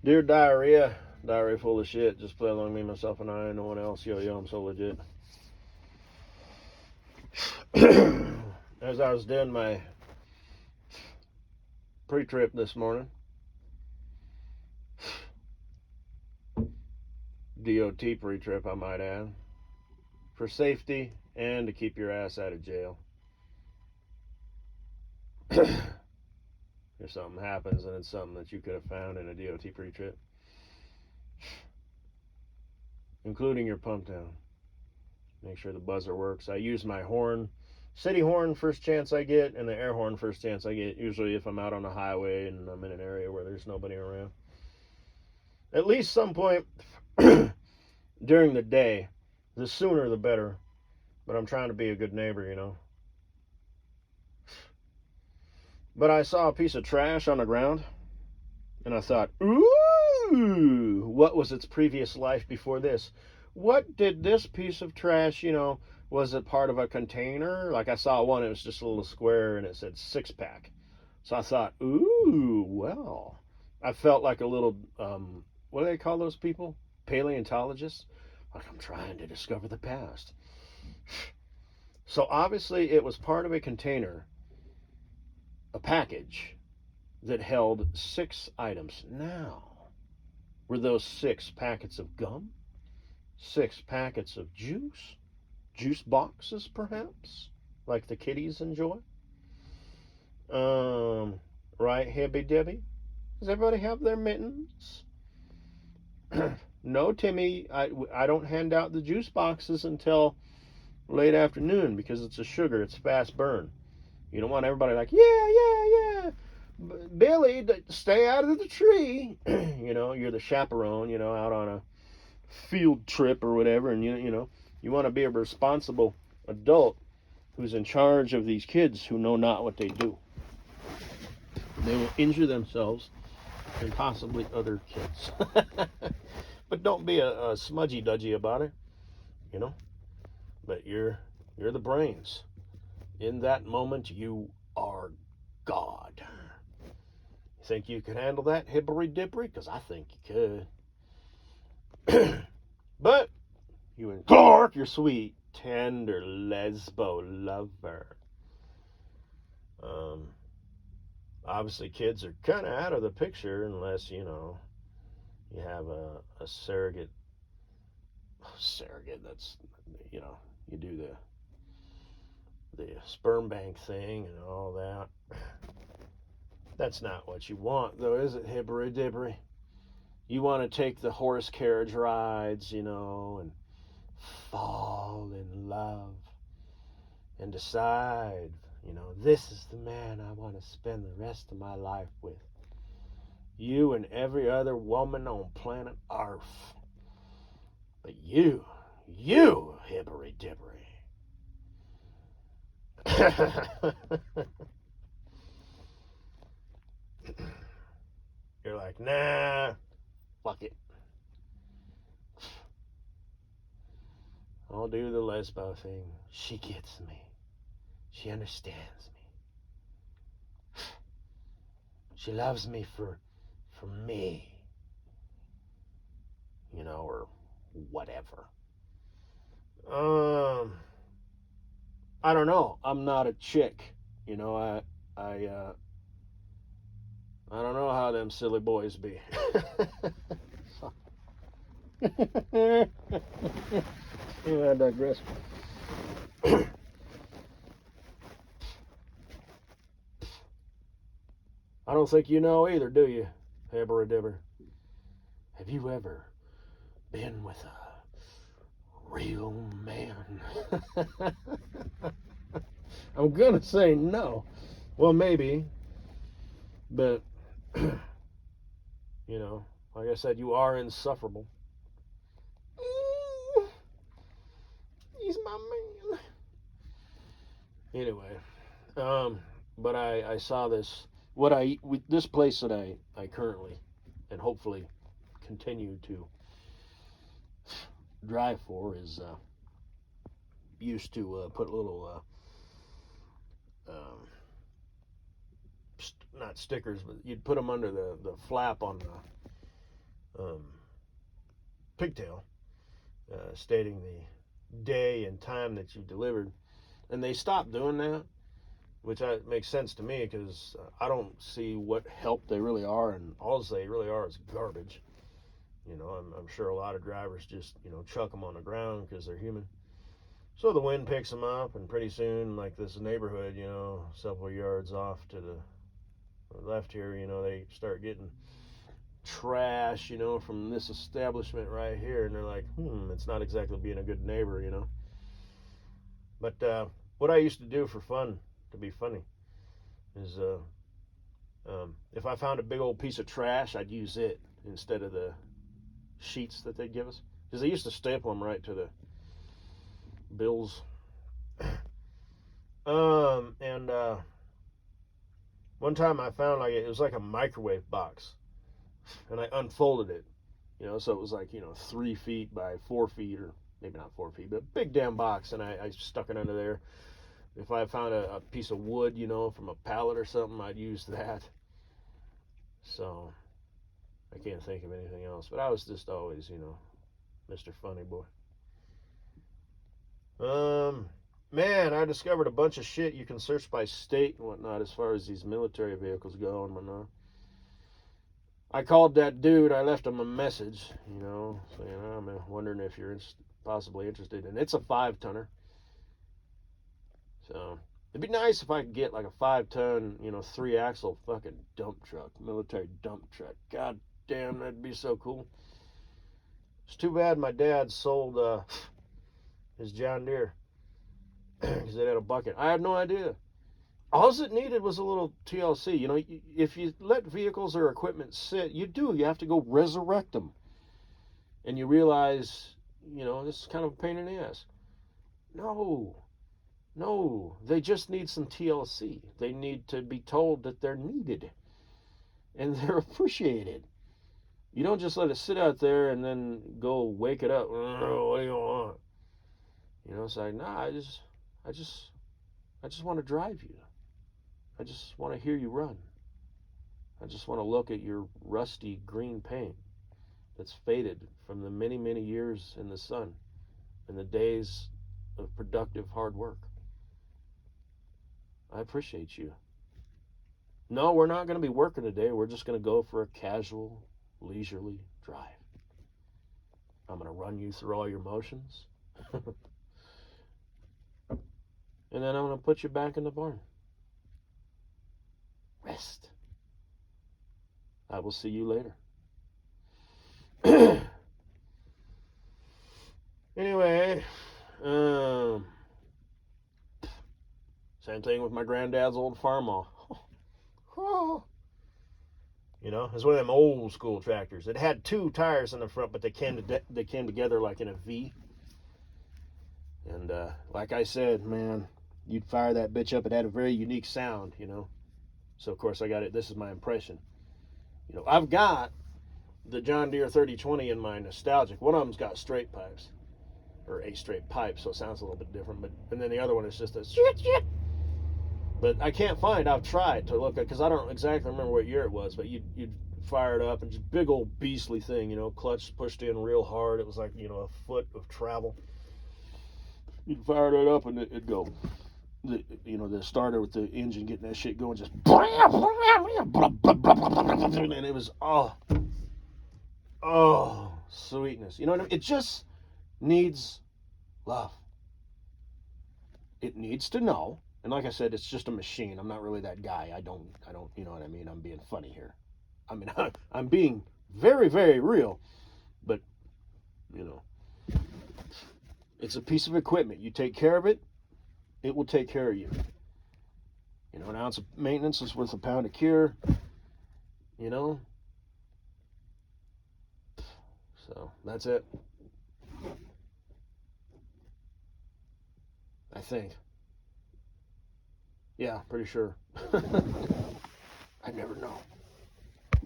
Dear diarrhea, diarrhea full of shit. Just play along me, myself, and I. No one else. Yo, yo, I'm so legit. As I was doing my pre-trip this morning, DOT pre-trip, I might add, for safety and to keep your ass out of jail. If something happens and it's something that you could have found in a DOT pre-trip, including your pump down. Make sure the buzzer works. I use my horn, city horn first chance I get, and the air horn first chance I get, usually if I'm out on a highway and I'm in an area where there's nobody around. At least some point during the day, the sooner the better, but I'm trying to be a good neighbor, you know. But I saw a piece of trash on the ground, and I thought, ooh, what was its previous life before this? What did this piece of trash, was it part of a container? Like I saw one, it was just a little square and it said 6-pack. So I thought, ooh, well, I felt like a little, what do they call those people? Paleontologists? Like I'm trying to discover the past. So obviously it was part of a container, a package that held 6 items. Now, were those 6 packets of gum? 6 packets of juice? Juice boxes, perhaps? Like the kiddies enjoy? Right, Hibby Dibby? Does everybody have their mittens? No, Timmy, I don't hand out the juice boxes until late afternoon because it's a sugar, it's fast burn. You don't want everybody like, yeah. Billy, stay out of the tree. You're the chaperone, out on a field trip or whatever, and you want to be a responsible adult who's in charge of these kids who know not what they do. They will injure themselves and possibly other kids. But don't be a smudgy dudgy about it, you know. But you're the brains. In that moment, you are God. You think you can handle that, hibbery dibbery? Because I think you could. But you and Clark, your sweet, tender lesbo lover. Obviously, kids are kind of out of the picture unless, you have a surrogate. Surrogate, that's, you do the sperm bank thing and all that. That's not what you want, though, is it, hibbery dibbery? You want to take the horse carriage rides, and fall in love and decide, this is the man I want to spend the rest of my life with. You and every other woman on planet Earth. But you, hibbery dibbery. You're like, nah, fuck it. I'll do the lesbo thing. She gets me. She understands me. She loves me for me. Or whatever. I don't know. I'm not a chick. I don't know how them silly boys be. I digress. I don't think you know either, do you, Hebber Dibber? Have you ever been with a real man? I'm gonna say no. Well, maybe, but like I said, you are insufferable. He's my man. Anyway, but I saw this. This place that I currently and hopefully continue to drive for is used to put little not stickers, but you'd put them under the flap on pigtail stating the day and time that you delivered. And they stopped doing that, which makes sense to me because I don't see what help they really are, and all they really are is garbage. I'm sure a lot of drivers just, chuck them on the ground because they're human. So the wind picks them up, and pretty soon, like this neighborhood, several yards off to the left here, they start getting trash, from this establishment right here, and they're like, it's not exactly being a good neighbor, But what I used to do for fun, to be funny, is if I found a big old piece of trash, I'd use it instead of the sheets that they'd give us, because they used to staple them right to the bills. And one time I found it was like a microwave box, and I unfolded it, so it was like 3 feet by 4 feet, or maybe not 4 feet, but a big damn box, and I stuck it under there. If I found a piece of wood, from a pallet or something, I'd use that. So I can't think of anything else, but I was just always, Mr. Funny Boy. Man, I discovered a bunch of shit you can search by state and whatnot as far as these military vehicles go and whatnot. I called that dude. I left him a message, saying I'm wondering if you're possibly interested. And it's a 5-tonner. So it'd be nice if I could get like a 5-ton, 3-axle fucking dump truck, military dump truck. God damn, that'd be so cool. It's too bad my dad sold his John Deere because it had a bucket. I had no idea. All it needed was a little TLC. If you let vehicles or equipment sit, you have to go resurrect them. And you realize, this is kind of a pain in the ass. No, they just need some TLC. They need to be told that they're needed and they're appreciated. You don't just let it sit out there and then go wake it up. What do you want? It's like, nah, I just want to drive you. I just want to hear you run. I just want to look at your rusty green paint that's faded from the many, many years in the sun and the days of productive hard work. I appreciate you. No, we're not going to be working today. We're just going to go for a casual, leisurely drive. I'm going to run you through all your motions. And then I'm going to put you back in the barn. Rest. I will see you later. Anyway, same thing with my granddad's old Farmall. It's one of them old school tractors. It had 2 tires in the front, but they came together like in a V. And like I said, man, you'd fire that bitch up. It had a very unique sound, So of course I got it. This is my impression. I've got the John Deere 3020 in my nostalgic. One of them's got straight pipes, or a straight pipe, so it sounds a little bit different. And then the other one is just a shit. But I can't find. I've tried to look at, because I don't exactly remember what year it was. But you'd fire it up, and just big old beastly thing, clutch pushed in real hard. It was like a foot of travel. You'd fire it up, and it'd go. The starter with the engine getting that shit going, just and it was sweetness. You know what I mean? It just needs love. It needs to know. And like I said, it's just a machine. I'm not really that guy. I don't, you know what I mean? I'm being funny here. I mean, I'm being very, very real. But, it's a piece of equipment. You take care of it, it will take care of you. An ounce of maintenance is worth a pound of cure. So, that's it. I think. Yeah, pretty sure. I never know.